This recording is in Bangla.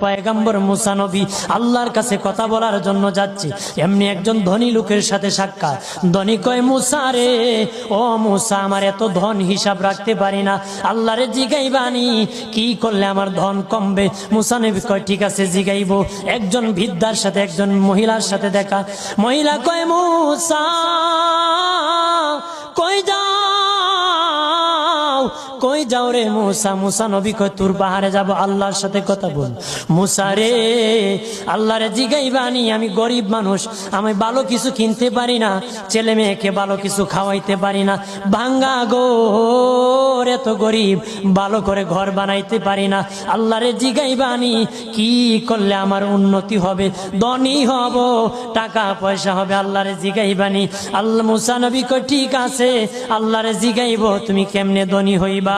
পয়গম্বর মুসা নবী আল্লাহর কাছে কথা বলার জন্য যাচ্ছে, এমনি একজন ধনী লোকের সাথে সাক্ষাৎ। ধনী কয়, মুসা রে, ও মুসা, আমার এত ধন হিসাব রাখতে পারি না, আল্লাহরে জিগাইবানি কি করলে আমার ধন কমবে? মুসা নবী কয়, ঠিক আছে জিগাইবো। একজন বৃদ্ধার সাথে, একজন মহিলার সাথে দেখা। মহিলা কয়, মুসা কই যাও, কই যাও রে মুসা? মুসা নবী কয়, তোর পাহাড়ে যাব, আল্লাহর সাথে কথা বল। মুসা রে, আল্লাহরে জিগাইবানি, আমি গরিব মানুষ, আমি ভালো কিছু কিনতে পারি না, ছেলে মেয়েকে ভালো কিছু খাওয়াইতে পারি না, ভাঙ্গা ঘর, এত গরিব, ভালো করে ঘর বানাইতে পারি না, আল্লাহরে জিগাইবানি কি করলে আমার উন্নতি হবে, ধনী হব, টাকা পয়সা হবে, আল্লাহরে জিগাইবানি। আল্লাহ মুসা নবী কয়, ঠিক আছে, আল্লাহরে জিগাইব, তুমি কেমনে ধনী হইবা?